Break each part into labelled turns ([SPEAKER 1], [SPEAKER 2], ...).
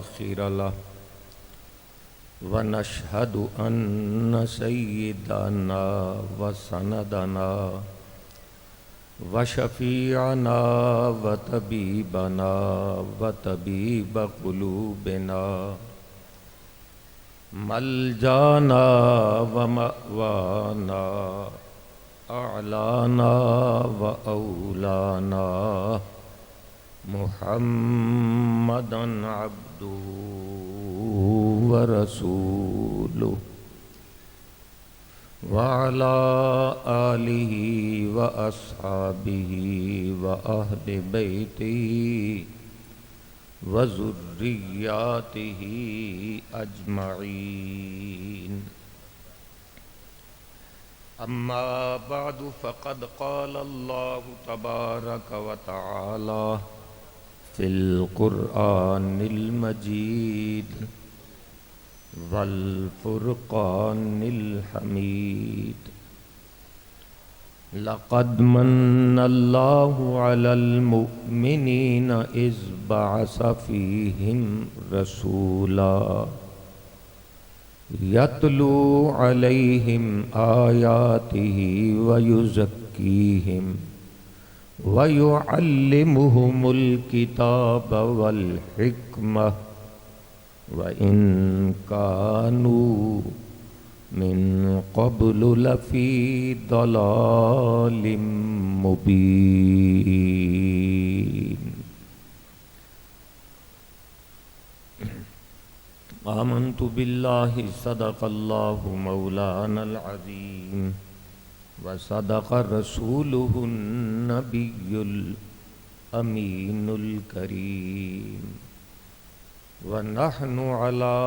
[SPEAKER 1] آخر له ونشهد أن سيدنا وسندنا وشفيعنا وطبيبنا وطبيب قلوبنا ملجانا ومأوانا أعلانا وأولانا محمدا عبده ورسوله وعلى آله وأصحابه وأهل بيته وذرياته أجمعين أما بعد فقد قال الله تبارك وتعالى في القرآن المجيد والفرقان الحميد لقد من الله على المؤمنين إذ بعث فيهم رسولا يتلو عليهم آياته ويزكيهم ويعلمهم الكتاب والحكمة وإن كانوا من قبل لفي ضلال مبين آمنت بالله صدق الله مولانا العظيم وصدق رسوله النبي الأمين الكريم ونحن على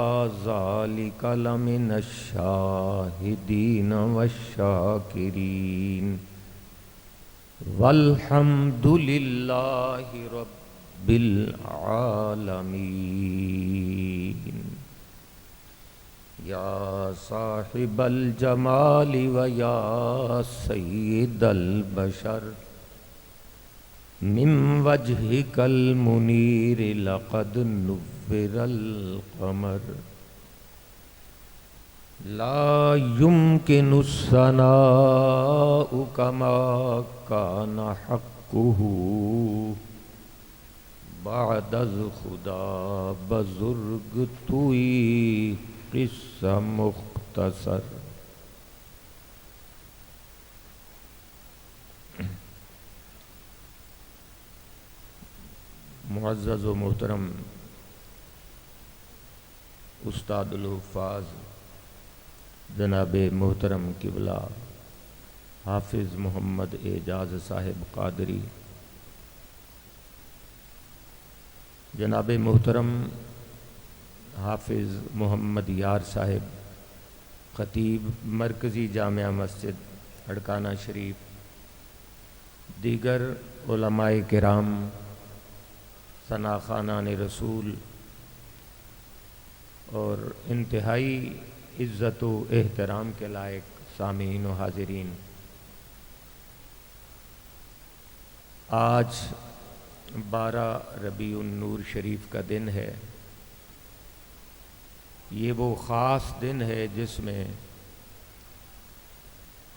[SPEAKER 1] ذلك لمن الشاهدين والشاكرين والحمد لله رب العالمين يا صاحب الجمال ويا سيد البشر من وجهك المنير لقد نور القمر لا يمكن الثناء كما كان حقه بعد الخدا بزرگ توئی قصہ مختصر معزز و محترم استاد الحفاظ جناب محترم قبلہ حافظ محمد اعجاز صاحب قادری، جناب محترم حافظ محمد یار صاحب خطیب مرکزی جامعہ مسجد اڑکانہ شریف، دیگر علماء کرام، ثنا خانان رسول اور انتہائی عزت و احترام کے لائق سامعین و حاضرین، آج 12 ربیع النور شریف کا دن ہے۔ یہ وہ خاص دن ہے جس میں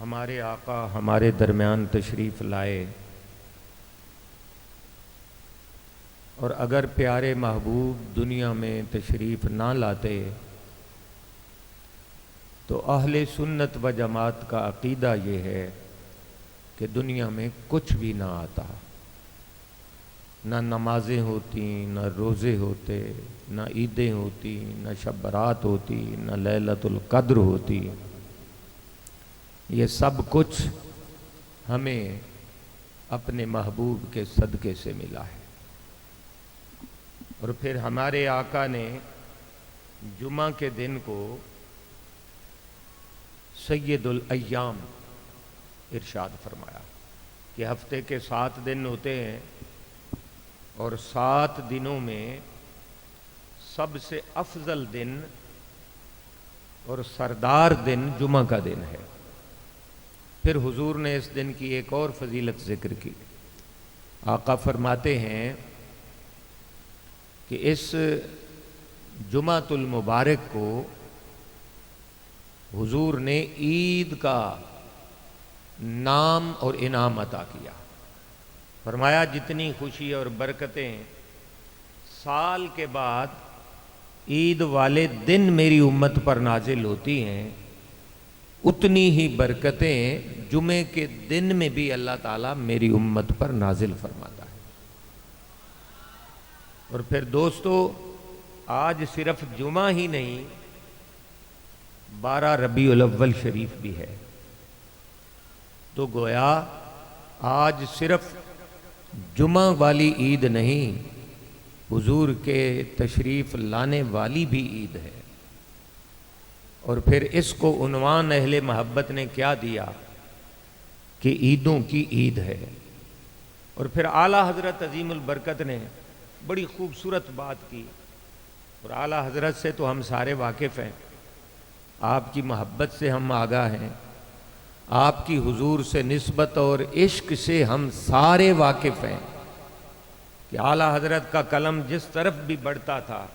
[SPEAKER 1] ہمارے آقا ہمارے درمیان تشریف لائے، اور اگر پیارے محبوب دنیا میں تشریف نہ لاتے تو اہل سنت و جماعت کا عقیدہ یہ ہے کہ دنیا میں کچھ بھی نہ آتا، نہ نمازیں ہوتی، نہ روزے ہوتے، نہ عیدیں ہوتی، نہ شب برات ہوتی، نہ لیلۃ القدر ہوتی۔ یہ سب کچھ ہمیں اپنے محبوب کے صدقے سے ملا ہے۔ اور پھر ہمارے آقا نے جمعہ کے دن کو سید الایام ارشاد فرمایا کہ ہفتے کے 7 دن ہوتے ہیں، اور 7 دنوں میں سب سے افضل دن اور سردار دن جمعہ کا دن ہے۔ پھر حضور نے اس دن کی ایک اور فضیلت ذکر کی۔ آقا فرماتے ہیں کہ اس جمعۃ المبارک کو حضور نے عید کا نام اور انعام عطا کیا. فرمایا جتنی خوشی اور برکتیں سال کے بعد عید والے دن میری امت پر نازل ہوتی ہیں، اتنی ہی برکتیں جمعے کے دن میں بھی اللہ تعالیٰ میری امت پر نازل فرماتا ہے. اور پھر دوستو، آج صرف جمعہ ہی نہیں، 12 ربیع الاول شریف بھی ہے. تو گویا آج صرف جمعہ والی عید نہیں، حضور کے تشریف لانے والی بھی عید ہے. اور پھر اس کو عنوان اہل محبت نے کیا دیا کہ عیدوں کی عید ہے. اور پھر اعلیٰ حضرت عظیم البرکت نے بڑی خوبصورت بات کی، اور اعلیٰ حضرت سے تو ہم سارے واقف ہیں، آپ کی محبت سے ہم آگاہ ہیں، آپ کی حضور سے نسبت اور عشق سے ہم سارے واقف ہیں کہ اعلیٰ حضرت کا قلم جس طرف بھی بڑھتا تھا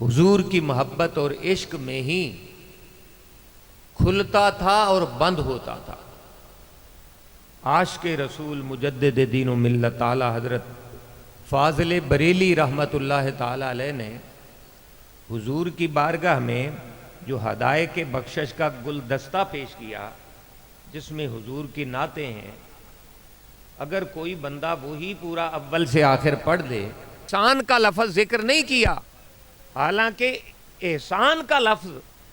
[SPEAKER 1] حضور کی محبت اور عشق میں ہی کھلتا تھا اور بند ہوتا تھا. عاشق رسول مجدد دین و ملت اعلیٰ حضرت فاضل بریلی رحمت اللہ تعالی علیہ نے حضور کی بارگاہ میں جو ہدایت کے بخشش کا گلدستہ پیش کیا، جس میں حضور کی نعتیں ہیں، اگر کوئی بندہ وہی پورا اول سے آخر پڑھ دے، احسان کا لفظ ذکر نہیں کیا، حالانکہ احسان کا لفظ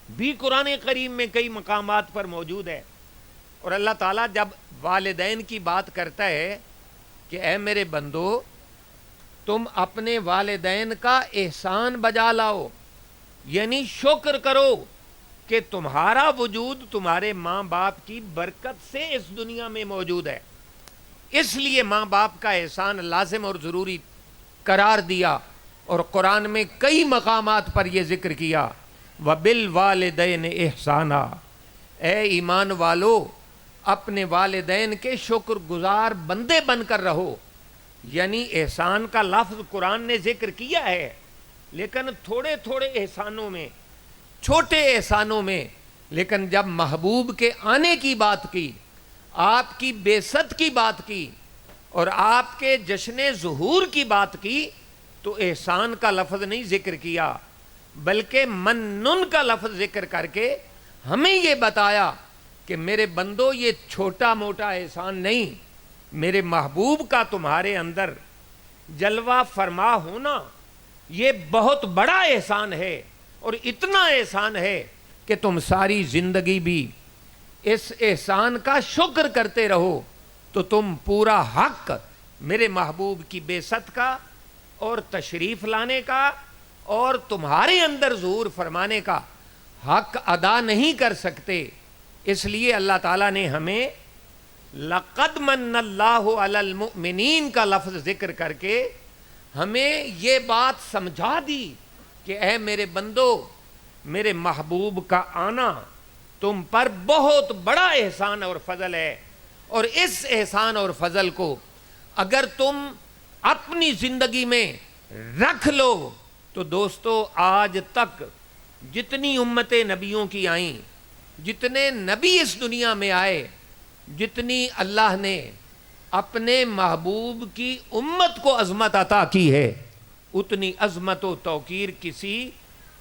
[SPEAKER 1] بھی قرآن کریم میں کئی مقامات پر موجود ہے. اور اللہ تعالیٰ جب والدین کی بات کرتا ہے کہ اے میرے بندو، تم اپنے والدین کا احسان بجا لاؤ، یعنی شکر کرو کہ تمہارا وجود تمہارے ماں باپ کی برکت سے اس دنیا میں موجود ہے. اس لیے ماں باپ کا احسان لازم اور ضروری قرار دیا، اور قرآن میں کئی مقامات پر یہ ذکر کیا، وَبِالْوَالِدَيْنِ احسانا، اے ایمان والو اپنے والدین کے شکر گزار بندے بن کر رہو. یعنی احسان کا لفظ قرآن نے ذکر کیا ہے، لیکن تھوڑے تھوڑے احسانوں میں، چھوٹے احسانوں میں، لیکن جب محبوب کے آنے کی بات کی، آپ کی بعثت کی بات کی، اور آپ کے جشن ظہور کی بات کی، تو احسان کا لفظ نہیں ذکر کیا، بلکہ منن کا لفظ ذکر کر کے ہمیں یہ بتایا کہ میرے بندو، یہ چھوٹا موٹا احسان نہیں، میرے محبوب کا تمہارے اندر جلوہ فرما ہونا یہ بہت بڑا احسان ہے. اور اتنا احسان ہے کہ تم ساری زندگی بھی اس احسان کا شکر کرتے رہو، تو تم پورا حق میرے محبوب کی بعثت کا اور تشریف لانے کا اور تمہارے اندر ظہور فرمانے کا حق ادا نہیں کر سکتے. اس لیے اللہ تعالیٰ نے ہمیں لَقَدْ مَنَّ اللَّهُ عَلَى الْمُؤْمِنِينَ کا لفظ ذکر کر کے ہمیں یہ بات سمجھا دی کہ اے میرے بندو، میرے محبوب کا آنا تم پر بہت بڑا احسان اور فضل ہے. اور اس احسان اور فضل کو اگر تم اپنی زندگی میں رکھ لو تو دوستو، آج تک جتنی امتیں نبیوں کی آئیں، جتنے نبی اس دنیا میں آئے، جتنی اللہ نے اپنے محبوب کی امت کو عظمت عطا کی ہے، اتنی عظمت و توقیر کسی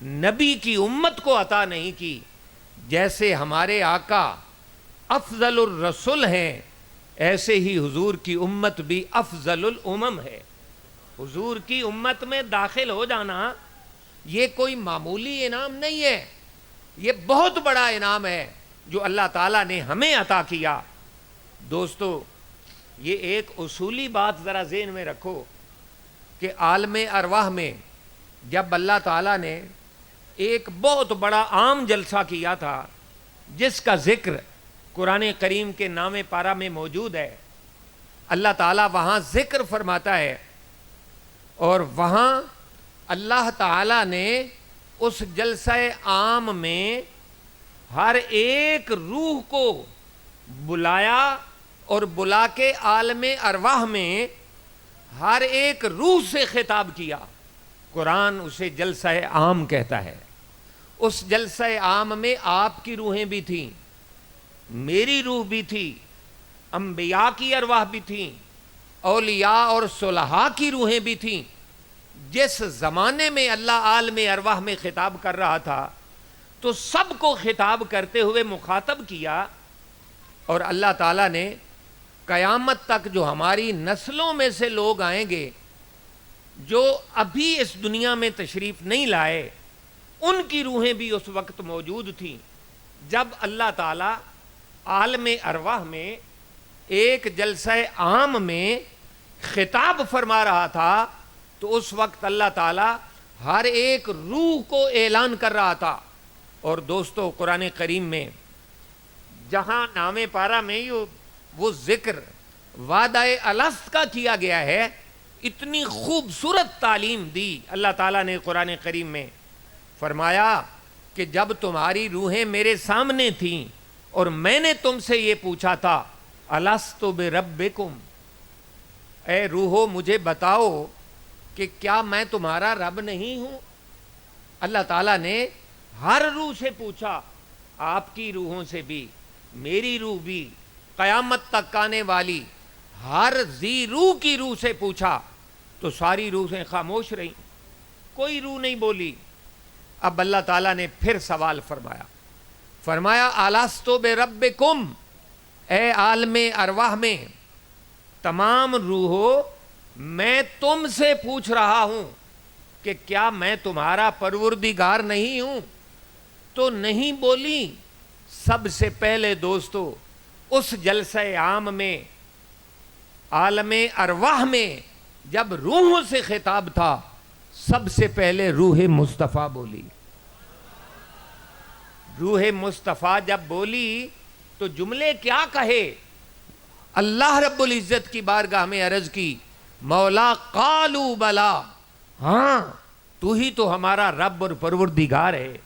[SPEAKER 1] نبی کی امت کو عطا نہیں کی. جیسے ہمارے آقا افضل الرسل ہیں، ایسے ہی حضور کی امت بھی افضل الامم ہے. حضور کی امت میں داخل ہو جانا یہ کوئی معمولی انعام نہیں ہے، یہ بہت بڑا انعام ہے جو اللہ تعالیٰ نے ہمیں عطا کیا. دوستو، یہ ایک اصولی بات ذرا ذہن میں رکھو کہ عالم ارواح میں جب اللہ تعالیٰ نے ایک بہت بڑا عام جلسہ کیا تھا، جس کا ذکر قرآن کریم کے نام پارہ میں موجود ہے، اللہ تعالیٰ وہاں ذکر فرماتا ہے، اور وہاں اللہ تعالیٰ نے اس جلسہ عام میں ہر ایک روح کو بلایا، اور بلا کے عالم ارواح میں ہر ایک روح سے خطاب کیا قرآن اسے جلسہ عام کہتا ہے۔ اس جلسہ عام میں آپ کی روحیں بھی تھیں، میری روح بھی تھی، انبیاء کی ارواح بھی تھیں، اولیاء اور صلحاء کی روحیں بھی تھیں۔ جس زمانے میں اللہ عالم ارواح میں خطاب کر رہا تھا تو سب کو خطاب کرتے ہوئے مخاطب کیا، اور اللہ تعالیٰ نے قیامت تک جو ہماری نسلوں میں سے لوگ آئیں گے جو ابھی اس دنیا میں تشریف نہیں لائے، ان کی روحیں بھی اس وقت موجود تھیں جب اللہ تعالیٰ عالم ارواح میں ایک جلسہ عام میں خطاب فرما رہا تھا۔ تو اس وقت اللہ تعالیٰ ہر ایک روح کو اعلان کر رہا تھا۔ اور دوستو، قرآن کریم میں جہاں نام پارہ میں وہ ذکر وعدہ الست کا کیا گیا ہے، اتنی خوبصورت تعلیم دی اللہ تعالیٰ نے قرآن کریم میں۔ فرمایا کہ جب تمہاری روحیں میرے سامنے تھیں اور میں نے تم سے یہ پوچھا تھا الست بربکم، اے روحو مجھے بتاؤ کہ کیا میں تمہارا رب نہیں ہوں؟ اللہ تعالیٰ نے ہر روح سے پوچھا، آپ کی روحوں سے بھی، میری روح بھی، قیامت تک آنے والی ہر ذی روح کی روح سے پوچھا، تو ساری روحیں خاموش رہیں، کوئی روح نہیں بولی۔ اب اللہ تعالیٰ نے پھر سوال فرمایا الست بربکم، اے عالم ارواح میں تمام روحوں، میں تم سے پوچھ رہا ہوں کہ کیا میں تمہارا پروردگار نہیں ہوں؟ تو نہیں بولی۔ سب سے پہلے دوستو اس جلسہ عام میں عالم ارواح میں جب روحوں سے خطاب تھا، سب سے پہلے روح مصطفیٰ بولی۔ روح مصطفیٰ جب بولی تو جملے کیا کہے؟ اللہ رب العزت کی بارگاہ میں عرض کی، مولا قالوا بلا، ہاں تو ہی تو ہمارا رب اور پروردگار ہے۔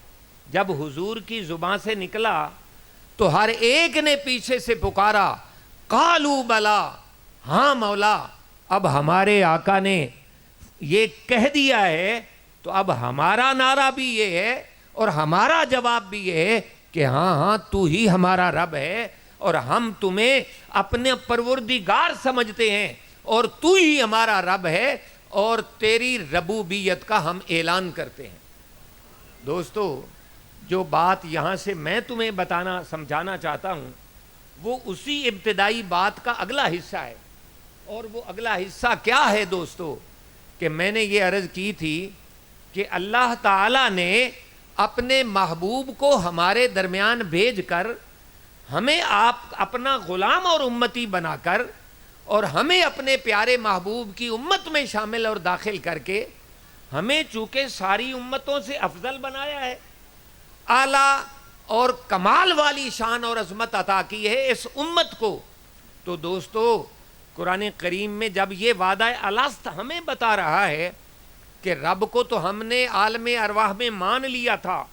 [SPEAKER 1] جب حضور کی زبان سے نکلا تو ہر ایک نے پیچھے سے پکارا قالوا بلا، ہاں مولا، اب ہمارے آقا نے یہ کہہ دیا ہے تو اب ہمارا نعرہ بھی یہ ہے اور ہمارا جواب بھی یہ ہے کہ ہاں ہاں تو ہی ہمارا رب ہے، اور ہم تمہیں اپنے پروردگار سمجھتے ہیں، اور تو ہی ہمارا رب ہے، اور تیری ربوبیت کا ہم اعلان کرتے ہیں۔ دوستو، جو بات یہاں سے میں تمہیں سمجھانا چاہتا ہوں وہ اسی ابتدائی بات کا اگلا حصہ ہے۔ اور وہ اگلا حصہ کیا ہے دوستو؟ کہ میں نے یہ عرض کی تھی کہ اللہ تعالیٰ نے اپنے محبوب کو ہمارے درمیان بھیج کر ہمیں آپ اپنا غلام اور امتی بنا کر اور ہمیں اپنے پیارے محبوب کی امت میں شامل اور داخل کر کے ہمیں چونکہ ساری امتوں سے افضل بنایا ہے، اعلیٰ اور کمال والی شان اور عظمت عطا کی ہے اس امت کو۔ تو دوستو، قرآن کریم میں جب یہ وعدہ الست ہمیں بتا رہا ہے کہ رب کو تو ہم نے عالم ارواح میں مان لیا تھا،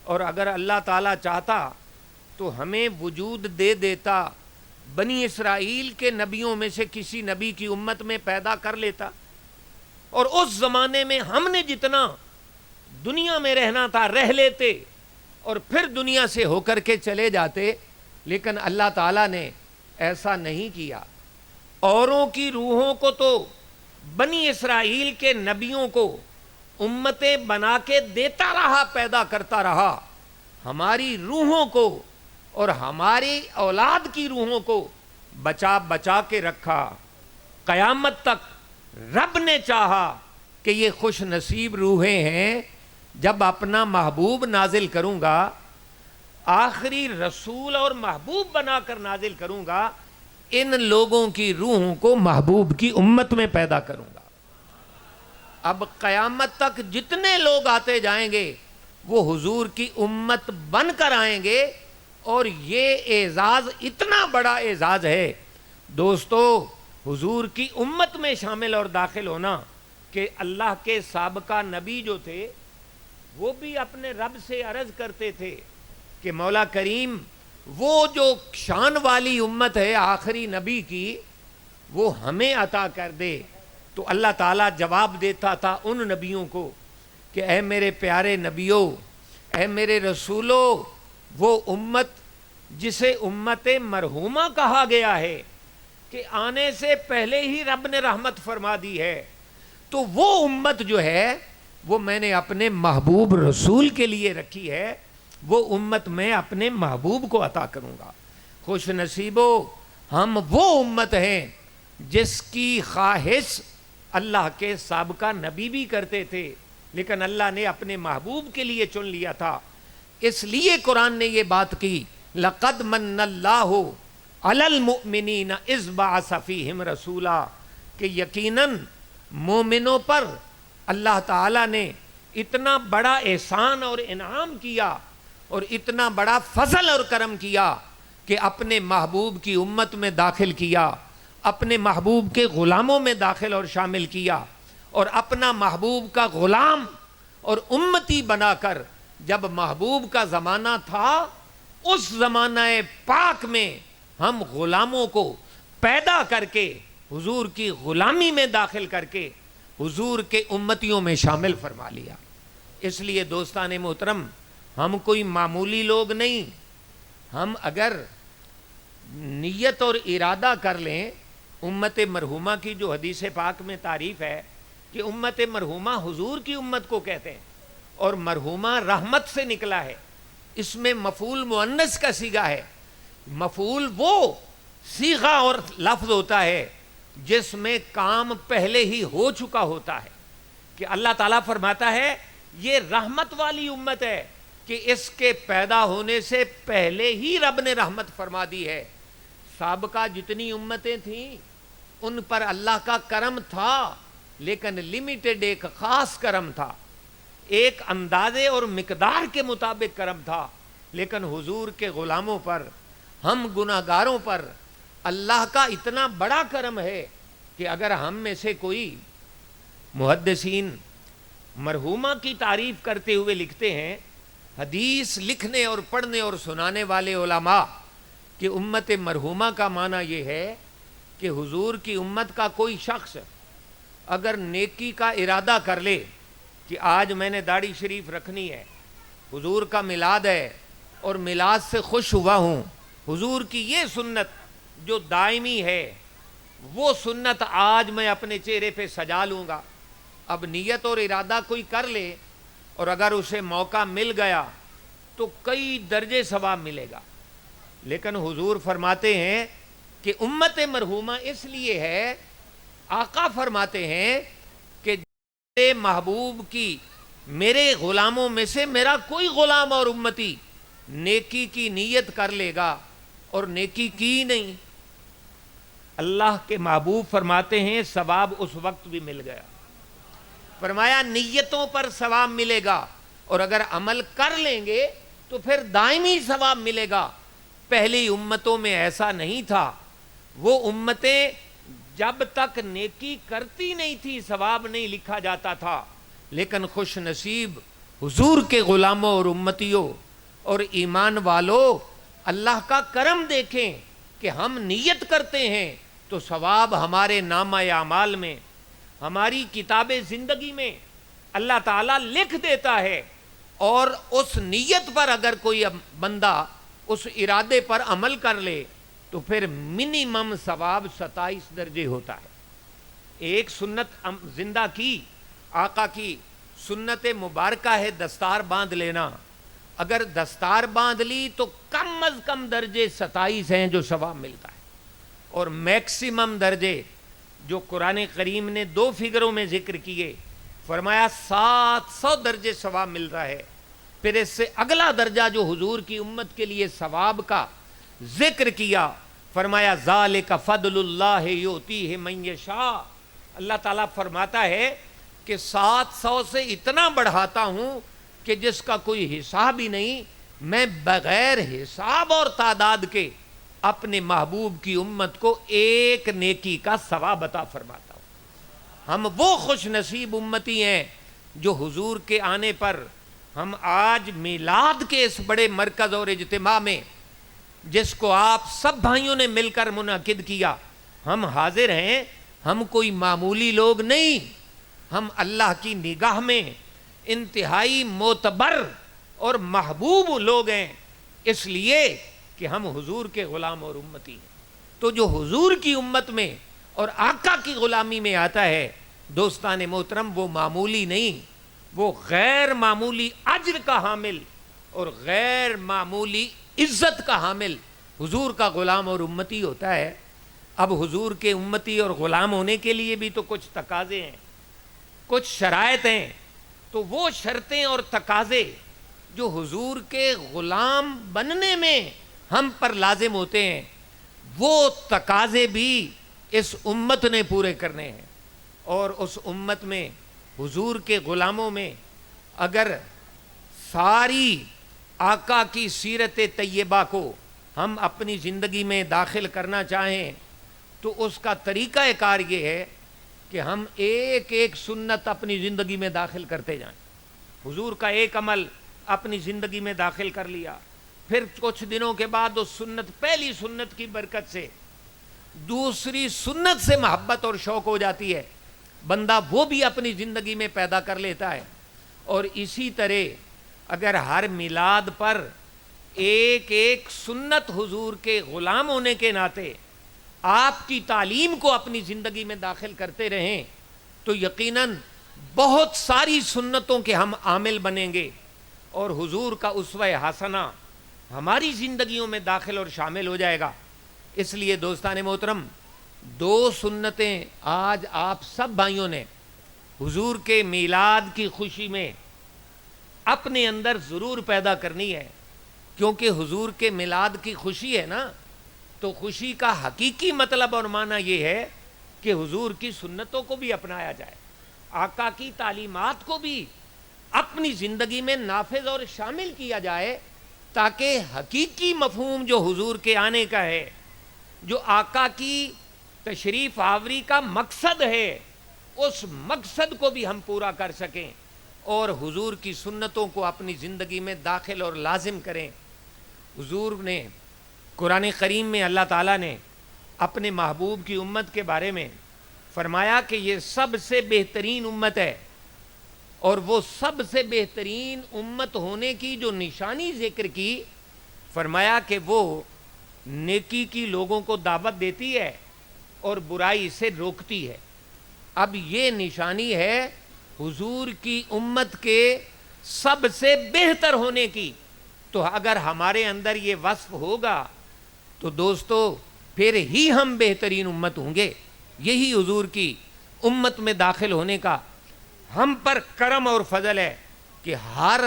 [SPEAKER 1] اور اگر اللہ تعالیٰ چاہتا تو ہمیں وجود دے دیتا، بنی اسرائیل کے نبیوں میں سے کسی نبی کی امت میں پیدا کر لیتا، اور اس زمانے میں ہم نے جتنا دنیا میں رہنا تھا رہ لیتے اور پھر دنیا سے ہو کر کے چلے جاتے۔ لیکن اللہ تعالیٰ نے ایسا نہیں کیا۔ اوروں کی روحوں کو تو بنی اسرائیل کے نبیوں کو امتیں بنا کے دیتا رہا، پیدا کرتا رہا، ہماری روحوں کو اور ہماری اولاد کی روحوں کو بچا بچا کے رکھا۔ قیامت تک رب نے چاہا کہ یہ خوش نصیب روحیں ہیں، جب اپنا محبوب نازل کروں گا، آخری رسول اور محبوب بنا کر نازل کروں گا، ان لوگوں کی روحوں کو محبوب کی امت میں پیدا کروں گا۔ اب قیامت تک جتنے لوگ آتے جائیں گے وہ حضور کی امت بن کر آئیں گے، اور یہ اعزاز اتنا بڑا اعزاز ہے دوستو، حضور کی امت میں شامل اور داخل ہونا، کہ اللہ کے سابقہ نبی جو تھے وہ بھی اپنے رب سے عرض کرتے تھے کہ مولا کریم، وہ جو شان والی امت ہے آخری نبی کی، وہ ہمیں عطا کر دے، تو اللہ تعالیٰ جواب دیتا تھا ان نبیوں کو کہ اے میرے پیارے نبیوں، اے میرے رسولوں، وہ امت جسے امت مرحومہ کہا گیا ہے کہ آنے سے پہلے ہی رب نے رحمت فرما دی ہے، تو وہ امت جو ہے وہ میں نے اپنے محبوب رسول کے لیے رکھی ہے، وہ امت میں اپنے محبوب کو عطا کروں گا۔ خوش نصیبو، ہم وہ امت ہیں جس کی خواہش اللہ کے سابقہ نبی بھی کرتے تھے، لیکن اللہ نے اپنے محبوب کے لیے چن لیا تھا۔ اس لیے قرآن نے یہ بات کی، لَقَدْ مَنَّ اللَّهُ عَلَى الْمُؤْمِنِينَ إِذْ بَعَثَ فِيهِمْ رَسُولًا، کہ یقیناً مومنوں پر اللہ تعالیٰ نے اتنا بڑا احسان اور انعام کیا اور اتنا بڑا فضل اور کرم کیا کہ اپنے محبوب کی امت میں داخل کیا، اپنے محبوب کے غلاموں میں داخل اور شامل کیا، اور اپنا محبوب کا غلام اور امتی بنا کر جب محبوب کا زمانہ تھا اس زمانہ پاک میں ہم غلاموں کو پیدا کر کے حضور کی غلامی میں داخل کر کے حضور کے امتیوں میں شامل فرما لیا۔ اس لیے دوستان محترم، ہم کوئی معمولی لوگ نہیں، ہم اگر نیت اور ارادہ کر لیں، امت مرحومہ کی جو حدیث پاک میں تعریف ہے کہ امت مرحومہ حضور کی امت کو کہتے ہیں، اور مرحومہ رحمت سے نکلا ہے، اس میں مفعول مؤنث کا صیغہ ہے۔ مفعول وہ صیغہ اور لفظ ہوتا ہے جس میں کام پہلے ہی ہو چکا ہوتا ہے، کہ اللہ تعالیٰ فرماتا ہے یہ رحمت والی امت ہے کہ اس کے پیدا ہونے سے پہلے ہی رب نے رحمت فرما دی ہے۔ سابقہ جتنی امتیں تھیں ان پر اللہ کا کرم تھا، لیکن لمیٹڈ، ایک خاص کرم تھا، ایک اندازے اور مقدار کے مطابق کرم تھا، لیکن حضور کے غلاموں پر، ہم گناہگاروں پر اللہ کا اتنا بڑا کرم ہے کہ اگر ہم میں سے کوئی محدثین مرحومہ کی تعریف کرتے ہوئے لکھتے ہیں، حدیث لکھنے اور پڑھنے اور سنانے والے علماء، کہ امت مرحومہ کا معنی یہ ہے کہ حضور کی امت کا کوئی شخص اگر نیکی کا ارادہ کر لے کہ آج میں نے داڑھی شریف رکھنی ہے، حضور کا میلاد ہے اور میلاد سے خوش ہوا ہوں، حضور کی یہ سنت جو دائمی ہے وہ سنت آج میں اپنے چہرے پہ سجا لوں گا۔ اب نیت اور ارادہ کوئی کر لے اور اگر اسے موقع مل گیا تو کئی درجے ثواب ملے گا، لیکن حضور فرماتے ہیں کہ امت مرحومہ اس لیے ہے، آقا فرماتے ہیں کہ میرے محبوب کی، میرے غلاموں میں سے میرا کوئی غلام اور امتی نیکی کی نیت کر لے گا اور نیکی کی نہیں، اللہ کے محبوب فرماتے ہیں ثواب اس وقت بھی مل گیا۔ فرمایا نیتوں پر ثواب ملے گا، اور اگر عمل کر لیں گے تو پھر دائمی ثواب ملے گا۔ پہلی امتوں میں ایسا نہیں تھا، وہ امتیں جب تک نیکی کرتی نہیں تھی ثواب نہیں لکھا جاتا تھا، لیکن خوش نصیب حضور کے غلاموں اور امتیوں اور ایمان والوں، اللہ کا کرم دیکھیں کہ ہم نیت کرتے ہیں تو ثواب ہمارے نامہ اعمال میں، ہماری کتاب زندگی میں اللہ تعالیٰ لکھ دیتا ہے، اور اس نیت پر اگر کوئی بندہ اس ارادے پر عمل کر لے تو پھر منیمم ثواب 27 درجے ہوتا ہے۔ ایک سنت زندہ کی، آقا کی سنت مبارکہ ہے دستار باندھ لینا، اگر دستار باندھ لی تو کم از کم درجے 27 ہیں جو ثواب ملتا ہے، اور میکسیمم درجے جو قرآن کریم نے 2 فگروں میں ذکر کیے، فرمایا 700 درجے ثواب ملتا ہے۔ پھر اس سے اگلا درجہ جو حضور کی امت کے لیے ثواب کا ذکر کیا، فرمایا ذالک فضل اللہ یؤتیہ من یشاء، اللہ تعالیٰ فرماتا ہے کہ 700 سے اتنا بڑھاتا ہوں کہ جس کا کوئی حساب ہی نہیں، میں بغیر حساب اور تعداد کے اپنے محبوب کی امت کو ایک نیکی کا ثواب عطا فرماتا ہوں۔ ہم وہ خوش نصیب امتی ہیں جو حضور کے آنے پر ہم آج میلاد کے اس بڑے مرکز اور اجتماع میں، جس کو آپ سب بھائیوں نے مل کر منعقد کیا، ہم حاضر ہیں ہم کوئی معمولی لوگ نہیں، ہم اللہ کی نگاہ میں انتہائی معتبر اور محبوب لوگ ہیں، اس لیے کہ ہم حضور کے غلام اور امتی ہیں۔ تو جو حضور کی امت میں اور آقا کی غلامی میں آتا ہے دوستان محترم، وہ معمولی نہیں، وہ غیر معمولی اجر کا حامل اور غیر معمولی عزت کا حامل حضور کا غلام اور امتی ہوتا ہے۔ اب حضور کے امتی اور غلام ہونے کے لیے بھی تو کچھ تقاضے ہیں، کچھ شرائط ہیں، تو وہ شرطیں اور تقاضے جو حضور کے غلام بننے میں ہم پر لازم ہوتے ہیں، وہ تقاضے بھی اس امت نے پورے کرنے ہیں۔ اور اس امت میں حضور کے غلاموں میں اگر ساری آقا کی سیرت طیبہ کو ہم اپنی زندگی میں داخل کرنا چاہیں تو اس کا طریقہ کار یہ ہے کہ ہم ایک ایک سنت اپنی زندگی میں داخل کرتے جائیں۔ حضور کا ایک عمل اپنی زندگی میں داخل کر لیا، پھر کچھ دنوں کے بعد اس سنت، پہلی سنت کی برکت سے دوسری سنت سے محبت اور شوق ہو جاتی ہے، بندہ وہ بھی اپنی زندگی میں پیدا کر لیتا ہے۔ اور اسی طرح اگر ہر میلاد پر ایک ایک سنت حضور کے غلام ہونے کے ناطے آپ کی تعلیم کو اپنی زندگی میں داخل کرتے رہیں تو یقیناً بہت ساری سنتوں کے ہم عامل بنیں گے اور حضور کا اسوہ حسنہ ہماری زندگیوں میں داخل اور شامل ہو جائے گا۔ اس لیے دوستان محترم، دو سنتیں آج آپ سب بھائیوں نے حضور کے میلاد کی خوشی میں اپنے اندر ضرور پیدا کرنی ہے، کیونکہ حضور کے میلاد کی خوشی ہے نا، تو خوشی کا حقیقی مطلب اور معنی یہ ہے کہ حضور کی سنتوں کو بھی اپنایا جائے، آقا کی تعلیمات کو بھی اپنی زندگی میں نافذ اور شامل کیا جائے، تاکہ حقیقی مفہوم جو حضور کے آنے کا ہے، جو آقا کی تشریف آوری کا مقصد ہے، اس مقصد کو بھی ہم پورا کر سکیں اور حضور کی سنتوں کو اپنی زندگی میں داخل اور لازم کریں۔ حضور نے قرآن کریم میں اللہ تعالیٰ نے اپنے محبوب کی امت کے بارے میں فرمایا کہ یہ سب سے بہترین امت ہے، اور وہ سب سے بہترین امت ہونے کی جو نشانی ذکر کی، فرمایا کہ وہ نیکی کی لوگوں کو دعوت دیتی ہے اور برائی سے روکتی ہے۔ اب یہ نشانی ہے حضور کی امت کے سب سے بہتر ہونے کی، تو اگر ہمارے اندر یہ وصف ہوگا تو دوستو پھر ہی ہم بہترین امت ہوں گے۔ یہی حضور کی امت میں داخل ہونے کا ہم پر کرم اور فضل ہے کہ ہر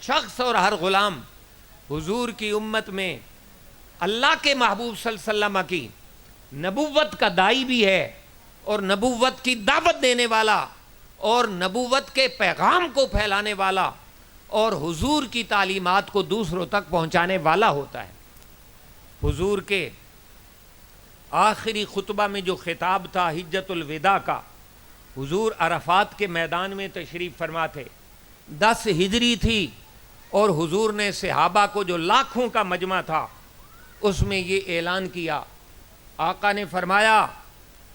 [SPEAKER 1] شخص اور ہر غلام حضور کی امت میں اللہ کے محبوب صلی اللہ علیہ وسلم کی نبوت کا داعی بھی ہے اور نبوت کی دعوت دینے والا اور نبوت کے پیغام کو پھیلانے والا اور حضور کی تعلیمات کو دوسروں تک پہنچانے والا ہوتا ہے۔ حضور کے آخری خطبہ میں جو خطاب تھا حجت الوداع کا، حضور عرفات کے میدان میں تشریف فرما تھے، 10 ہجری تھی، اور حضور نے صحابہ کو جو لاکھوں کا مجمع تھا اس میں یہ اعلان کیا۔ آقا نے فرمایا،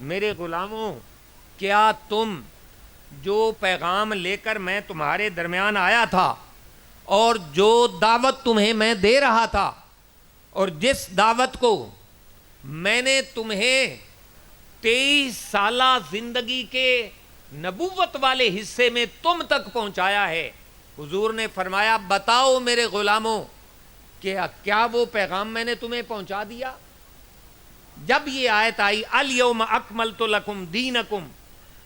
[SPEAKER 1] میرے غلاموں، کیا تم جو پیغام لے کر میں تمہارے درمیان آیا تھا اور جو دعوت تمہیں میں دے رہا تھا اور جس دعوت کو میں نے تمہیں 23 سالہ زندگی کے نبوت والے حصے میں تم تک پہنچایا ہے، حضور نے فرمایا بتاؤ میرے غلاموں کہ کیا وہ پیغام میں نے تمہیں پہنچا دیا؟ جب یہ آیت آئی الیوم اکملت لکم دینکم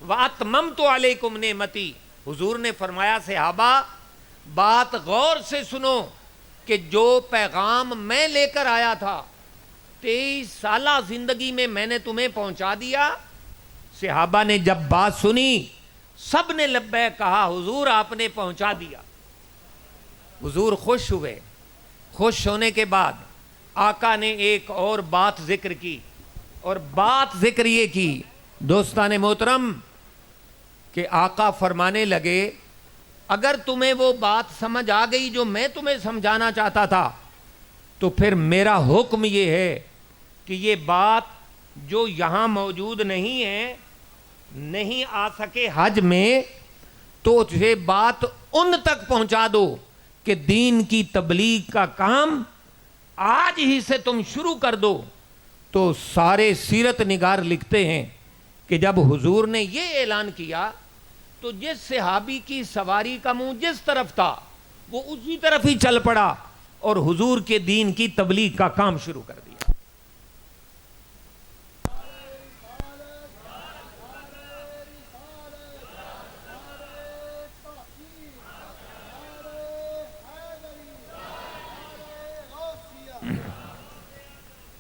[SPEAKER 1] واتممت علیکم نعمتی، حضور نے فرمایا صحابہ بات غور سے سنو کہ جو پیغام میں لے کر آیا تھا 23 سالہ زندگی میں نے تمہیں پہنچا دیا۔ صحابہ نے جب بات سنی سب نے لبیک کہا، حضور آپ نے پہنچا دیا۔ حضور خوش ہوئے، خوش ہونے کے بعد آقا نے ایک اور بات ذکر کی، اور بات ذکر یہ کی دوستان محترم کہ آقا فرمانے لگے اگر تمہیں وہ بات سمجھ آ گئی جو میں تمہیں سمجھانا چاہتا تھا تو پھر میرا حکم یہ ہے کہ یہ بات جو یہاں موجود نہیں ہیں، نہیں آ سکے حج میں، تو یہ بات ان تک پہنچا دو کہ دین کی تبلیغ کا کام آج ہی سے تم شروع کر دو۔ تو سارے سیرت نگار لکھتے ہیں کہ جب حضور نے یہ اعلان کیا تو جس صحابی کی سواری کا منہ جس طرف تھا وہ اسی طرف ہی چل پڑا اور حضور کے دین کی تبلیغ کا کام شروع کر دیا۔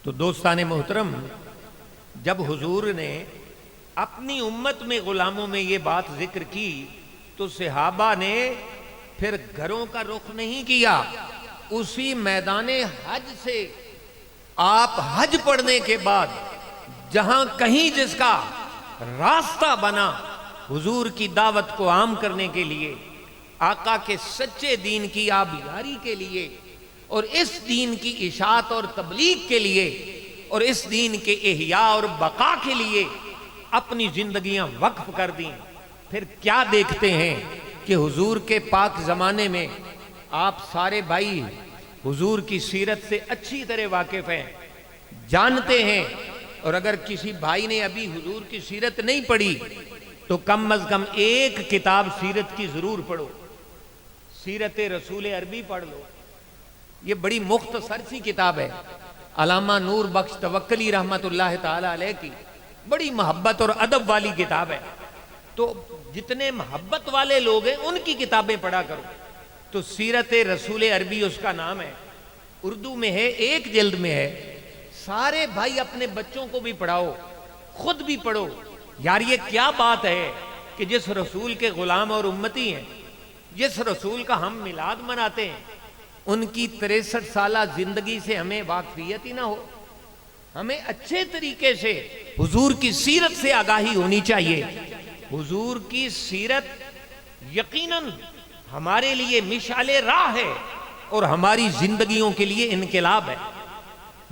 [SPEAKER 1] تو دوستان محترم، جب حضور نے اپنی امت میں غلاموں میں یہ بات ذکر کی تو صحابہ نے پھر گھروں کا رخ نہیں کیا، اسی میدان حج سے آپ حج پڑھنے کے بعد جہاں کہیں جس کا راستہ بنا حضور کی دعوت کو عام کرنے کے لیے، آقا کے سچے دین کی آبیاری کے لیے، اور اس دین کی اشاعت اور تبلیغ کے لیے، اور اس دین کے احیاء اور بقا کے لیے اپنی زندگیاں وقف کر دیں۔ پھر کیا دیکھتے ہیں کہ حضور کے پاک زمانے میں آپ سارے بھائی حضور کی سیرت سے اچھی طرح واقف ہیں، جانتے ہیں، اور اگر کسی بھائی نے ابھی حضور کی سیرت نہیں پڑھی تو کم از کم ایک کتاب سیرت کی ضرور پڑھو، سیرت رسول عربی پڑھ لو۔ یہ بڑی مختصر سی کتاب ہے، علامہ نور بخش توکلی رحمت اللہ تعالی علیہ کی بڑی محبت اور ادب والی کتاب ہے۔ تو جتنے محبت والے لوگ ہیں ان کی کتابیں پڑھا کرو۔ تو سیرت رسول عربی اس کا نام ہے، اردو میں ہے، ایک جلد میں ہے۔ سارے بھائی اپنے بچوں کو بھی پڑھاؤ، خود بھی پڑھو۔ یار یہ کیا بات ہے کہ جس رسول کے غلام اور امتی ہیں، جس رسول کا ہم میلاد مناتے ہیں، ان کی 63 سالہ زندگی سے ہمیں واقفیت ہی نہ ہو۔ ہمیں اچھے طریقے سے حضور کی سیرت سے آگاہی ہونی چاہیے۔ حضور کی سیرت یقیناً ہمارے لیے مشعل راہ ہے اور ہماری زندگیوں کے لیے انقلاب ہے۔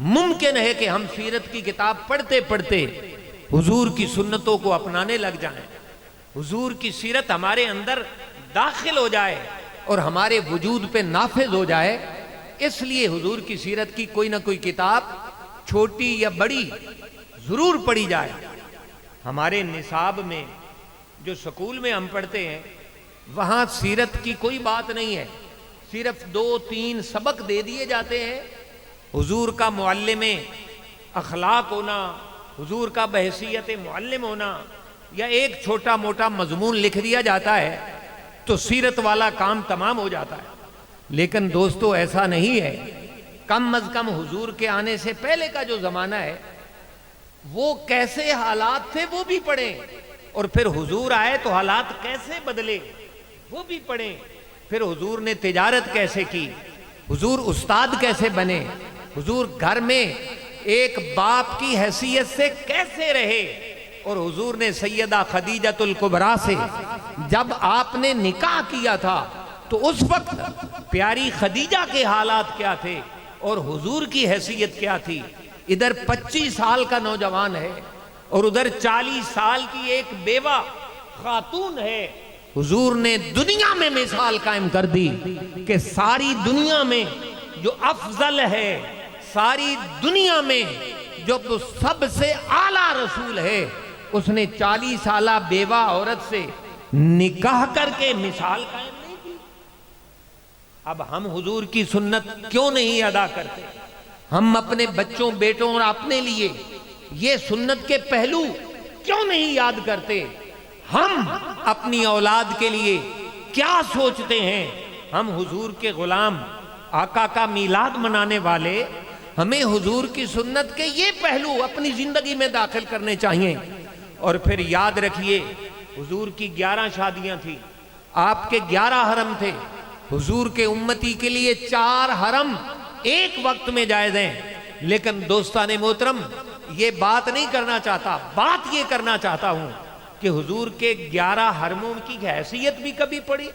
[SPEAKER 1] ممکن ہے کہ ہم سیرت کی کتاب پڑھتے پڑھتے حضور کی سنتوں کو اپنانے لگ جائیں، حضور کی سیرت ہمارے اندر داخل ہو جائے اور ہمارے وجود پہ نافذ ہو جائے۔ اس لیے حضور کی سیرت کی کوئی نہ کوئی کتاب چھوٹی یا بڑی ضرور پڑھی جائے۔ ہمارے نصاب میں جو سکول میں ہم پڑھتے ہیں وہاں سیرت کی کوئی بات نہیں ہے، صرف 2-3 سبق دے دیے جاتے ہیں۔ حضور کا معلم اخلاق ہونا، حضور کا بحیثیت معلم ہونا، یا ایک چھوٹا موٹا مضمون لکھ دیا جاتا ہے تو سیرت والا کام تمام ہو جاتا ہے۔ لیکن دوستو ایسا نہیں ہے۔ کم از کم حضور کے آنے سے پہلے کا جو زمانہ ہے وہ کیسے حالات تھے وہ بھی پڑھیں، اور پھر حضور آئے تو حالات کیسے بدلے وہ بھی پڑھیں۔ پھر حضور نے تجارت کیسے کی، حضور استاد کیسے بنے، حضور گھر میں ایک باپ کی حیثیت سے کیسے رہے، اور حضور نے سیدہ خدیجہ الکبریٰ سے جب آپ نے نکاح کیا تھا تو اس وقت پیاری خدیجہ کے حالات کیا تھے اور حضور کی حیثیت کیا تھی۔ ادھر 25 سال کا نوجوان ہے اور ادھر 40 سال کی ایک بیوہ خاتون ہے۔ حضور نے دنیا میں مثال قائم کر دی کہ ساری دنیا میں جو افضل ہے، ساری دنیا میں جو سب سے اعلیٰ رسول ہے، اس نے 40 سالہ بیوہ عورت سے نکاح کر کے مثال قائم نہیں کی۔ اب ہم حضور کی سنت کیوں نہیں ادا کرتے؟ ہم اپنے بچوں بیٹوں اور اپنے لیے یہ سنت کے پہلو کیوں نہیں یاد کرتے؟ ہم اپنی اولاد کے لیے کیا سوچتے ہیں؟ ہم حضور کے غلام، آقا کا میلاد منانے والے، ہمیں حضور کی سنت کے یہ پہلو اپنی زندگی میں داخل کرنے چاہیے۔ اور پھر یاد رکھیے، حضور کی 11 شادیاں تھیں، آپ کے 11 حرم تھے۔ حضور کے امتی کے لیے 4 حرم ایک وقت میں جائز ہیں۔ لیکن دوستان محترم، یہ بات نہیں کرنا چاہتا، بات یہ کرنا چاہتا ہوں کہ حضور کے 11 حرموں کی حیثیت بھی کبھی پڑھی،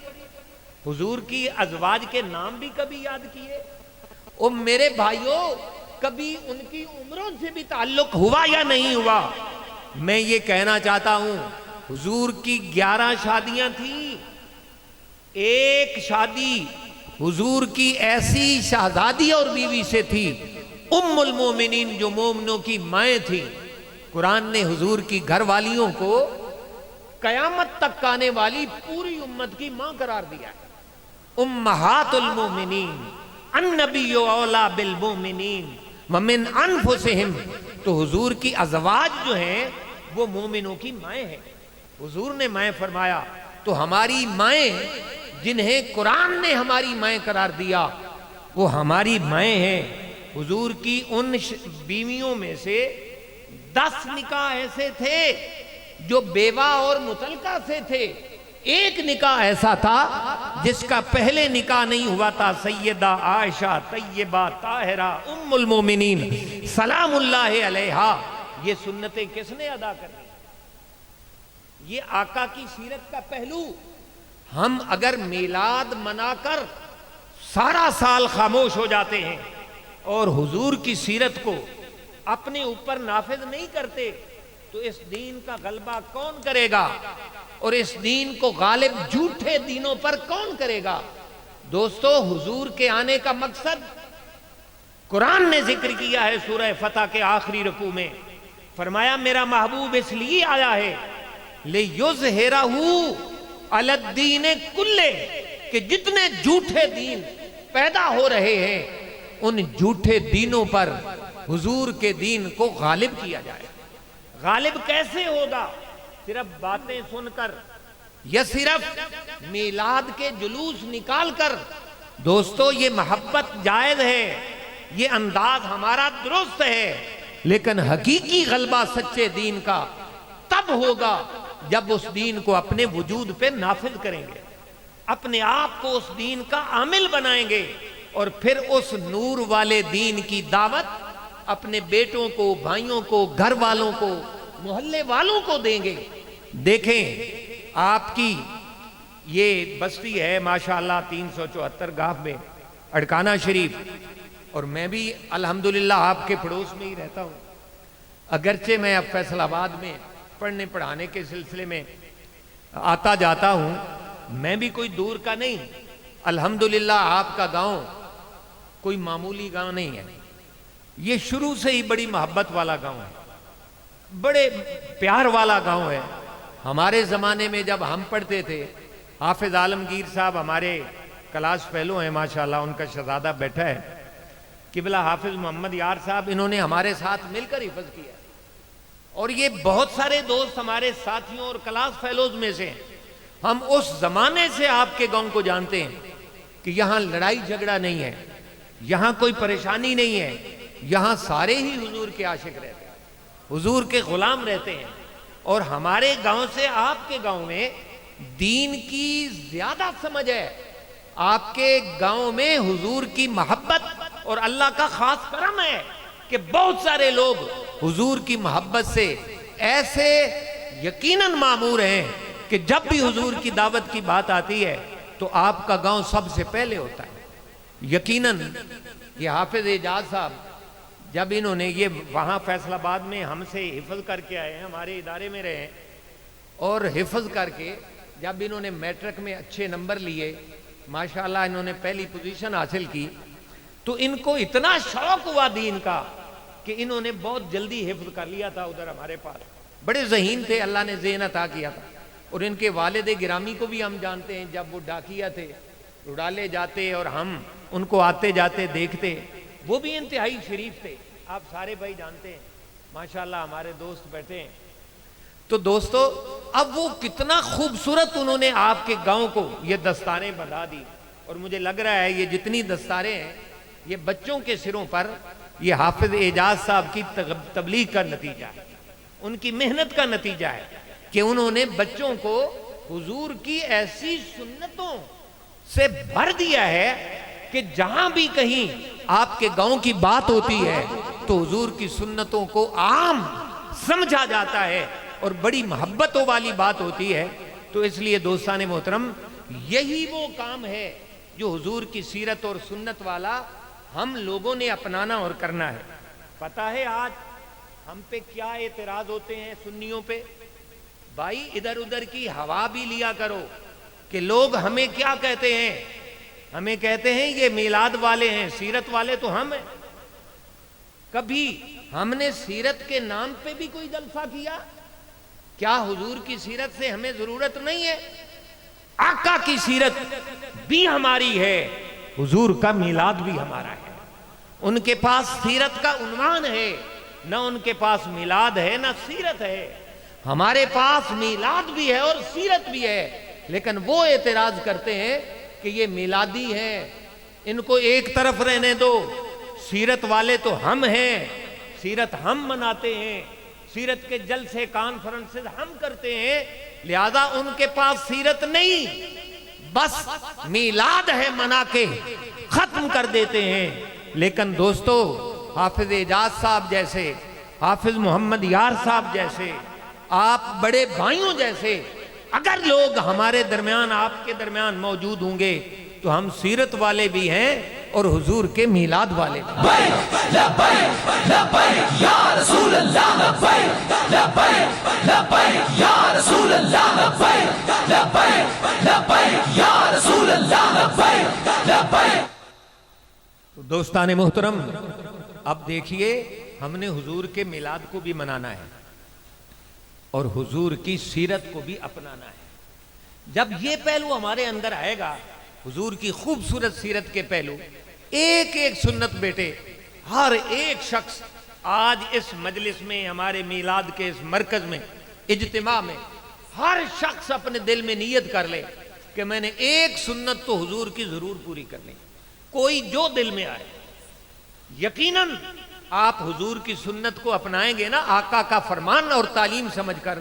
[SPEAKER 1] حضور کی ازواج کے نام بھی کبھی یاد کیے۔ او میرے بھائیوں، کبھی ان کی عمروں سے بھی تعلق ہوا یا نہیں ہوا؟ میں یہ کہنا چاہتا ہوں حضور کی 11 شادیاں تھیں، ایک شادی حضور کی ایسی شہزادی اور بیوی سے تھی ام المومنین جو مومنوں کی مائیں تھی۔ قرآن نے حضور کی گھر والیوں کو قیامت تک آنے والی پوری امت کی ماں قرار دیا ہے۔ امہات المومنین النبی اولا بالمومنین ومن انفسہم، تو حضور کی ازواج جو ہیں وہ مومنوں کی مائیں ہیں۔ حضور نے مائیں فرمایا تو ہماری مائیں جنہیں قرآن نے ہماری مائیں قرار دیا وہ ہماری مائیں ہیں۔ حضور کی ان بیویوں میں سے 10 نکاح ایسے تھے جو بیوہ اور مطلقہ سے تھے، ایک نکاح ایسا تھا جس کا پہلے نکاح نہیں ہوا تھا، سیدہ عائشہ طیبہ طاہرہ ام المومنین سلام اللہ علیہا۔ یہ سنتیں کس نے ادا کرنی؟ یہ آقا کی سیرت کا پہلو۔ ہم اگر میلاد منا کر سارا سال خاموش ہو جاتے ہیں اور حضور کی سیرت کو اپنے اوپر نافذ نہیں کرتے تو اس دین کا غلبہ کون کرے گا؟ اور اس دین کو غالب جھوٹے دینوں پر کون کرے گا؟ دوستو، حضور کے آنے کا مقصد قرآن نے ذکر کیا ہے سورہ فتح کے آخری رکوع میں، فرمایا میرا محبوب اس لیے آیا ہے لِيُظْهِرَهُ عَلَى الدِّينِ كُلِّهِ، کہ جتنے جھوٹے دین پیدا ہو رہے ہیں ان جھوٹے دینوں پر حضور کے دین کو غالب کیا جائے۔ غالب کیسے ہوگا؟ صرف باتیں سن کر یا صرف میلاد کے جلوس نکال کر؟ دوستو، یہ محبت جائز ہے، یہ انداز ہمارا درست ہے، لیکن حقیقی غلبہ سچے دین کا تب ہوگا جب اس دین کو اپنے وجود پہ نافذ کریں گے، اپنے آپ کو اس دین کا عامل بنائیں گے، اور پھر اس نور والے دین کی دعوت اپنے بیٹوں کو، بھائیوں کو، گھر والوں کو، محلے والوں کو دیں گے۔ دیکھیں، آپ کی یہ بستی ہے ماشاءاللہ 374 گاف میں اڑکانہ شریف، اور میں بھی الحمدللہ آپ کے پڑوس میں ہی رہتا ہوں، اگرچہ میں اب فیصل آباد میں پڑھنے پڑھانے کے سلسلے میں آتا جاتا ہوں، میں بھی کوئی دور کا نہیں۔ الحمدللہ آپ کا گاؤں کوئی معمولی گاؤں نہیں ہے، یہ شروع سے ہی بڑی محبت والا گاؤں ہے، بڑے پیار والا گاؤں ہے۔ ہمارے زمانے میں جب ہم پڑھتے تھے، حافظ عالمگیر صاحب ہمارے کلاس فیلو ہیں ماشاءاللہ، ان کا شہزادہ بیٹھا ہے، قبلہ حافظ محمد یار صاحب، انہوں نے ہمارے ساتھ مل کر حفظ کیا، اور یہ بہت سارے دوست ہمارے ساتھیوں اور کلاس فیلوز میں سے ہیں۔ ہم اس زمانے سے آپ کے گاؤں کو جانتے ہیں کہ یہاں لڑائی جھگڑا نہیں ہے، یہاں کوئی پریشانی نہیں ہے، یہاں سارے ہی حضور کے عاشق رہتے ہیں، حضور کے غلام رہتے ہیں۔ اور ہمارے گاؤں سے آپ کے گاؤں میں دین کی زیادہ سمجھ ہے، آپ کے گاؤں میں حضور کی محبت اور اللہ کا خاص کرم ہے کہ بہت سارے لوگ حضور کی محبت سے ایسے یقیناً معمور ہیں کہ جب بھی حضور کی دعوت کی بات آتی ہے تو آپ کا گاؤں سب سے پہلے ہوتا ہے۔ یقیناً یہ حافظ اعجاز صاحب جب انہوں نے یہ وہاں فیصل آباد میں ہم سے حفظ کر کے آئے ہیں، ہمارے ادارے میں رہے، اور حفظ کر کے جب انہوں نے میٹرک میں اچھے نمبر لیے، ماشاءاللہ انہوں نے پہلی پوزیشن حاصل کی، تو ان کو اتنا شوق ہوا دین کا کہ انہوں نے بہت جلدی حفظ کر لیا تھا ادھر ہمارے پاس۔ بڑے ذہین تھے، اللہ نے ذہن عطا کیا تھا۔ اور ان کے والد گرامی کو بھی ہم جانتے ہیں، جب وہ ڈاکیہ تھے، اڑالے جاتے اور ہم ان کو آتے جاتے دیکھتے، وہ بھی انتہائی شریف تھے، آپ سارے بھائی جانتے ہیں، ماشاءاللہ ہمارے دوست بیٹھے ہیں۔ تو دوستو، اب وہ کتنا خوبصورت انہوں نے آپ کے گاؤں کو یہ دستاریں بندھا دی، اور مجھے لگ رہا ہے یہ جتنی دستاریں ہیں یہ بچوں کے سروں پر یہ حافظ اعجاز صاحب کی تبلیغ کا نتیجہ ہے، ان کی محنت کا نتیجہ ہے کہ انہوں نے بچوں کو حضور کی ایسی سنتوں سے بھر دیا ہے کہ جہاں بھی کہیں آپ کے گاؤں کی بات ہوتی ہے تو حضور کی سنتوں کو عام سمجھا جاتا ہے اور بڑی محبتوں والی بات ہوتی ہے۔ تو اس لیے دوستان محترم، یہی وہ کام ہے جو حضور کی سیرت اور سنت والا ہم لوگوں نے اپنانا اور کرنا ہے۔ پتہ ہے آج ہم پہ کیا اعتراض ہوتے ہیں سنیوں پہ؟ بھائی ادھر ادھر کی ہوا بھی لیا کرو کہ لوگ ہمیں کیا کہتے ہیں، ہمیں کہتے ہیں یہ میلاد والے ہیں، سیرت والے تو ہم ہیں۔ کبھی ہم نے سیرت کے نام پہ بھی کوئی جلسہ کیا؟ کیا حضور کی سیرت سے ہمیں ضرورت نہیں ہے؟ آقا کی سیرت بھی ہماری ہے، حضور کا میلاد بھی ہمارا ہے۔ ان کے پاس سیرت کا عنوان ہے، نہ ان کے پاس میلاد ہے نہ سیرت ہے۔ ہمارے پاس میلاد بھی ہے اور سیرت بھی ہے، لیکن وہ اعتراض کرتے ہیں کہ یہ میلادی ہیں، ان کو ایک طرف رہنے دو، سیرت والے تو ہم ہیں، سیرت ہم مناتے ہیں، سیرت کے جلسے کانفرنسز ہم کرتے ہیں، لہذا ان کے پاس سیرت نہیں، بس میلاد ہے منا کے ختم کر دیتے ہیں۔ لیکن دوستو، حافظ اعجاز صاحب جیسے، حافظ محمد یار صاحب جیسے، آپ بڑے بھائیوں جیسے اگر لوگ ہمارے درمیان، آپ کے درمیان موجود ہوں گے تو ہم سیرت والے بھی ہیں اور حضور کے میلاد والے بھی۔
[SPEAKER 2] لبیک لبیک لبیک یا رسول اللہ، لبیک لبیک لبیک یا رسول اللہ، لبیک لبیک لبیک یا رسول اللہ، لبیک لبیک۔
[SPEAKER 1] دوستان محترم، اب دیکھیے ہم نے حضور کے میلاد کو بھی منانا ہے اور حضور کی سیرت کو بھی اپنانا ہے۔ جب یہ پہلو ہمارے اندر آئے گا، حضور کی خوبصورت سیرت کے پہلو، ایک ایک سنت بیٹے، ہر ایک شخص آج اس مجلس میں، ہمارے میلاد کے اس مرکز میں، اجتماع میں، ہر شخص اپنے دل میں نیت کر لے کہ میں نے ایک سنت تو حضور کی ضرور پوری کرنی۔ کوئی جو دل میں آئے، یقیناً آپ حضور کی سنت کو اپنائیں گے نا، آقا کا فرمان اور تعلیم سمجھ کر،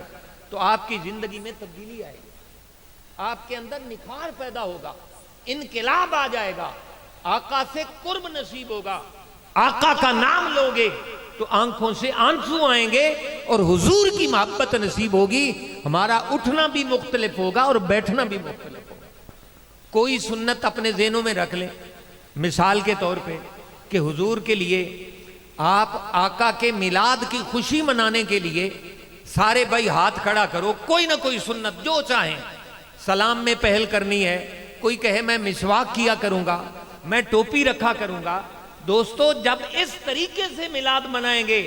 [SPEAKER 1] تو آپ کی زندگی میں تبدیلی آئے گی، آپ کے اندر نکھار پیدا ہوگا، انقلاب آ جائے گا، آقا سے قرب نصیب ہوگا۔ آقا کا نام لوگے تو آنکھوں سے آنسو آئیں گے اور حضور کی محبت نصیب ہوگی، ہمارا اٹھنا بھی مختلف ہوگا اور بیٹھنا بھی مختلف ہوگا۔ کوئی سنت اپنے ذہنوں میں رکھ لیں، مثال کے طور پہ کہ حضور کے لیے آپ آقا کے میلاد کی خوشی منانے کے لیے سارے بھائی ہاتھ کھڑا کرو، کوئی نہ کوئی سنت جو چاہیں، سلام میں پہل کرنی ہے، کوئی کہے میں مسواک کیا کروں گا، میں ٹوپی رکھا کروں گا۔ دوستو، جب اس طریقے سے میلاد منائیں گے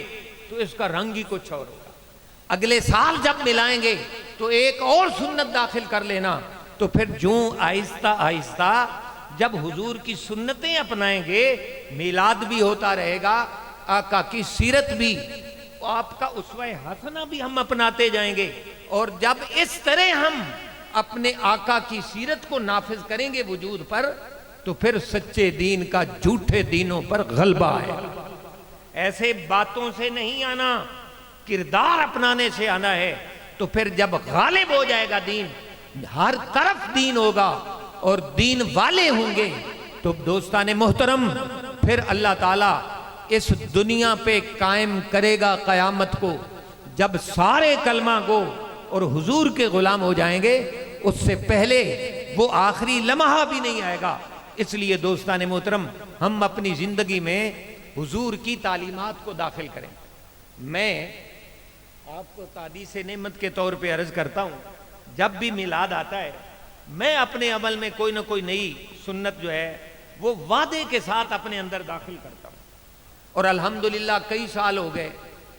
[SPEAKER 1] تو اس کا رنگ ہی کچھ اور ہوگا۔ اگلے سال جب ملائیں گے تو ایک اور سنت داخل کر لینا، تو پھر جو آہستہ آہستہ جب حضور کی سنتیں اپنائیں گے، میلاد بھی ہوتا رہے گا، آقا کی سیرت بھی، آپ کا اسوہ حسنہ بھی ہم اپناتے جائیں گے، اور جب اس طرح ہم اپنے آقا کی سیرت کو نافذ کریں گے وجود پر، تو پھر سچے دین کا جھوٹے دینوں پر غلبہ ہے۔ ایسے باتوں سے نہیں آنا، کردار اپنانے سے آنا ہے، تو پھر جب غالب ہو جائے گا دین، ہر طرف دین ہوگا اور دین والے ہوں گے، تو دوستان محترم پھر اللہ تعالیٰ اس دنیا پہ قائم کرے گا قیامت کو، جب سارے کلمہ گو اور حضور کے غلام ہو جائیں گے، اس سے پہلے وہ آخری لمحہ بھی نہیں آئے گا۔ اس لیے دوستان محترم، ہم اپنی زندگی میں حضور کی تعلیمات کو داخل کریں۔ میں آپ کو تحدیث نعمت کے طور پہ عرض کرتا ہوں، جب بھی میلاد آتا ہے، میں اپنے عمل میں کوئی نہ کوئی نئی سنت جو ہے وہ وعدے کے ساتھ اپنے اندر داخل کرتا ہوں، اور الحمدللہ کئی سال ہو گئے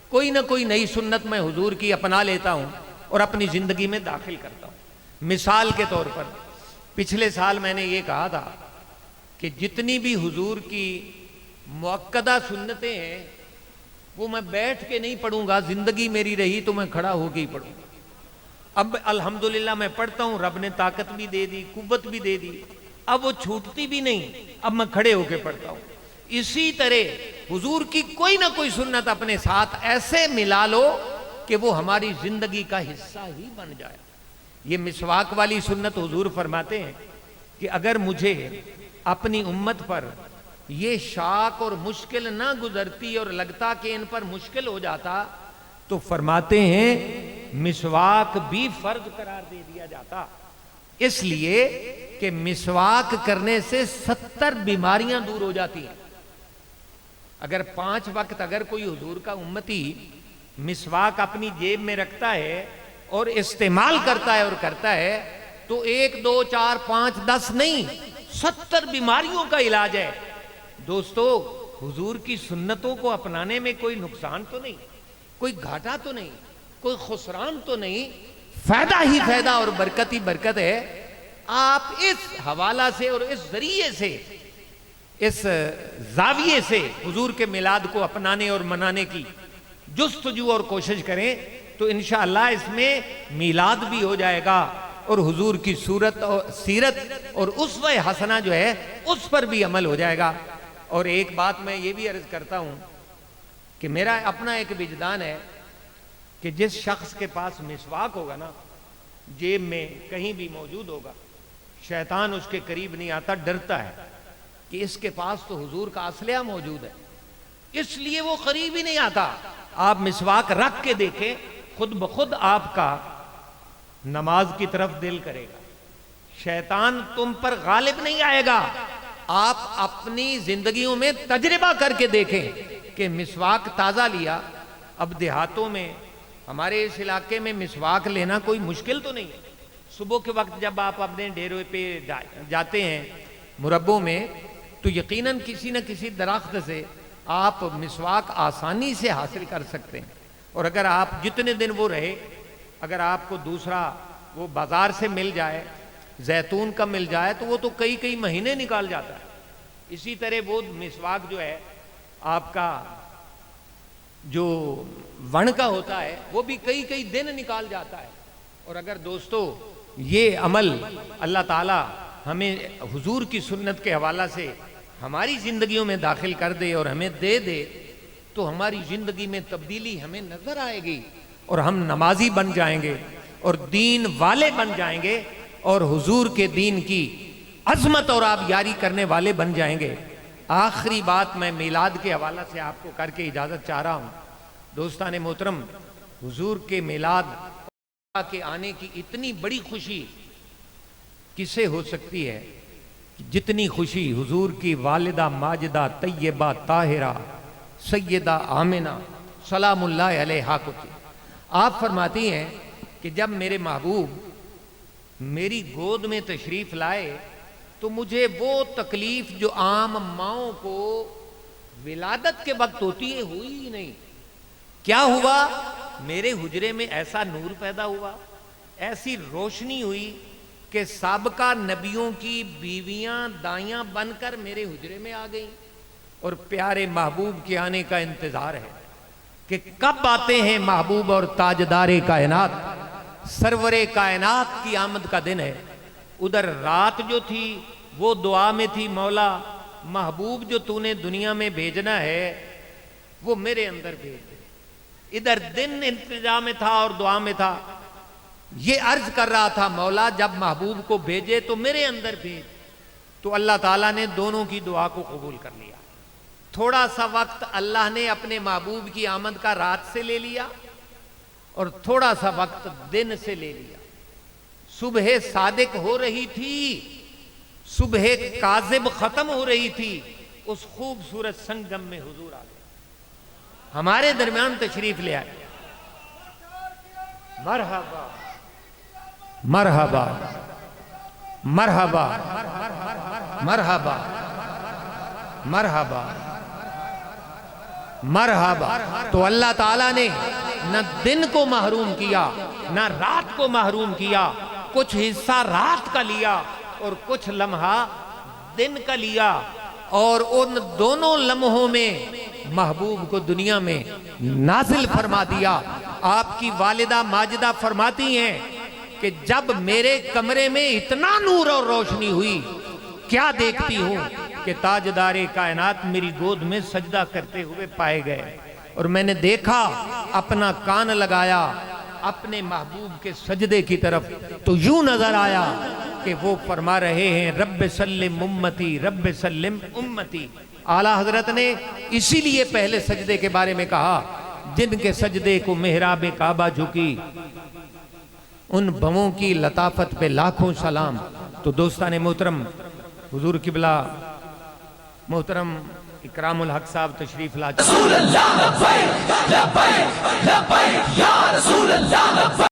[SPEAKER 1] کوئی نہ کوئی نئی سنت میں حضور کی اپنا لیتا ہوں اور اپنی زندگی میں داخل کرتا ہوں۔ مثال کے طور پر پچھلے سال میں نے یہ کہا تھا کہ جتنی بھی حضور کی مؤکدہ سنتیں ہیں وہ میں بیٹھ کے نہیں پڑھوں گا، زندگی میری رہی تو میں کھڑا ہو کے ہی پڑھوں گا۔ اب الحمدللہ میں پڑھتا ہوں، رب نے طاقت بھی دے دی، قوت بھی دے دی، اب وہ چھوٹتی بھی نہیں، اب میں کھڑے ہو کے پڑھتا ہوں۔ اسی طرح حضور کی کوئی نہ کوئی سنت اپنے ساتھ ایسے ملا لو کہ وہ ہماری زندگی کا حصہ ہی بن جائے۔ یہ مسواک والی سنت حضور فرماتے ہیں کہ اگر مجھے اپنی امت پر یہ شاق اور مشکل نہ گزرتی اور لگتا کہ ان پر مشکل ہو جاتا، تو فرماتے ہیں مسواک بھی فرض قرار دے دیا جاتا، اس لیے کہ مسواک کرنے سے 70 بیماریاں دور ہو جاتی ہیں۔ اگر 5 وقت اگر کوئی حضور کا امتی مسواک اپنی جیب میں رکھتا ہے اور استعمال کرتا ہے اور کرتا ہے تو 1 2 4 5 10 نہیں 70 بیماریوں کا علاج ہے۔ دوستو حضور کی سنتوں کو اپنانے میں کوئی نقصان تو نہیں، کوئی گھاٹا تو نہیں، کوئی خسران تو نہیں، فائدہ ہی فائدہ اور برکت ہی برکت ہے۔ آپ اس حوالہ سے اور اس ذریعے سے اس زاویے سے حضور کے میلاد کو اپنانے اور منانے کی جستجو اور کوشش کریں تو انشاءاللہ اس میں میلاد بھی ہو جائے گا اور حضور کی صورت اور سیرت اور اسوہ حسنہ جو ہے اس پر بھی عمل ہو جائے گا۔ اور ایک بات میں یہ بھی عرض کرتا ہوں کہ میرا اپنا ایک وجدان ہے کہ جس شخص کے پاس مسواک ہوگا نا، جیب میں کہیں بھی موجود ہوگا، شیطان اس کے قریب نہیں آتا، ڈرتا ہے کہ اس کے پاس تو حضور کا اسلحہ موجود ہے، اس لیے وہ قریب ہی نہیں آتا۔ آپ مسواک رکھ کے دیکھیں، خود بخود آپ کا نماز کی طرف دل کرے گا، شیطان تم پر غالب نہیں آئے گا۔ آپ اپنی زندگیوں میں تجربہ کر کے دیکھیں کہ مسواک تازہ لیا، اب دیہاتوں میں ہمارے اس علاقے میں مسواک لینا کوئی مشکل تو نہیں ہے۔ صبح کے وقت جب آپ اپنے ڈیرے پہ جاتے ہیں مربوں میں تو یقیناً کسی نہ کسی درخت سے آپ مسواک آسانی سے حاصل کر سکتے ہیں، اور اگر آپ جتنے دن وہ رہے، اگر آپ کو دوسرا وہ بازار سے مل جائے، زیتون کا مل جائے تو وہ تو کئی مہینے نکال جاتا ہے۔ اسی طرح وہ مسواک جو ہے آپ کا جو ون کا ہوتا ہے وہ بھی کئی دن نکال جاتا ہے۔ اور اگر دوستو یہ عمل اللہ تعالی ہمیں حضور کی سنت کے حوالہ سے ہماری زندگیوں میں داخل کر دے اور ہمیں دے دے تو ہماری زندگی میں تبدیلی ہمیں نظر آئے گی اور ہم نمازی بن جائیں گے اور دین والے بن جائیں گے اور حضور کے دین کی عظمت اور آبیاری کرنے والے بن جائیں گے۔ آخری بات میں میلاد کے حوالہ سے آپ کو کر کے اجازت چاہ رہا ہوں۔ دوستان محترم، حضور کے میلاد کے آنے کی اتنی بڑی خوشی کسے ہو سکتی ہے جتنی خوشی حضور کی والدہ ماجدہ طیبہ طاہرہ سیدہ آمنہ سلام اللہ علیہا کو تھی۔ آپ فرماتی ہیں کہ جب میرے محبوب میری گود میں تشریف لائے تو مجھے وہ تکلیف جو عام ماؤں کو ولادت کے وقت ہوتی ہے ہوئی ہی نہیں۔ کیا ہوا؟ میرے حجرے میں ایسا نور پیدا ہوا، ایسی روشنی ہوئی کہ سابقہ نبیوں کی بیویاں دائیاں بن کر میرے حجرے میں آ گئیں، اور پیارے محبوب کے آنے کا انتظار ہے کہ کب آتے ہیں محبوب اور تاجدار کائنات، سرور کائنات کی آمد کا دن ہے۔ ادھر رات جو تھی وہ دعا میں تھی، مولا محبوب جو تو نے دنیا میں بھیجنا ہے وہ میرے اندر بھیج دے۔ ادھر دن انتظام میں تھا اور دعا میں تھا، یہ عرض کر رہا تھا مولا جب محبوب کو بھیجے تو میرے اندر بھیج۔ تو اللہ تعالیٰ نے دونوں کی دعا کو قبول کر لیا۔ تھوڑا سا وقت اللہ نے اپنے محبوب کی آمد کا رات سے لے لیا اور تھوڑا سا وقت دن سے لے لیا۔ صبح صادق ہو رہی تھی، صبح کاذب ختم ہو رہی تھی، اس خوبصورت سنگم میں حضور آ گئے، ہمارے درمیان تشریف لے آئے۔ مرحبا مرحبا مرحبا مرحبا مرحبا مرحبا۔ تو اللہ تعالیٰ نے نہ دن کو محروم کیا نہ رات کو محروم کیا، کچھ حصہ رات کا لیا اور کچھ لمحہ دن کا لیا، اور ان دونوں لمحوں میں محبوب کو دنیا میں نازل فرما دیا۔ آپ کی والدہ ماجدہ فرماتی ہیں کہ جب میرے کمرے میں اتنا نور اور روشنی ہوئی، کیا دیکھتی ہوں کہ تاجدار کائنات میری گود میں سجدہ کرتے ہوئے پائے گئے، اور میں نے دیکھا، اپنا کان لگایا اپنے محبوب کے سجدے کی طرف، تو یوں نظر آیا کہ وہ فرما رہے ہیں رب سلم امتی رب سلم امتی۔ اعلیٰ حضرت نے اسی لیے پہلے سجدے کے بارے میں کہا جن کے سجدے کو محراب کعبہ جھکی، ان بموں کی لطافت پہ لاکھوں سلام۔ تو دوستان محترم، حضور قبلہ محترم اکرام الحق صاحب تشریف لا
[SPEAKER 2] رسول اللہ لبیک لبیک لبیک یا رسول اللہ لبیک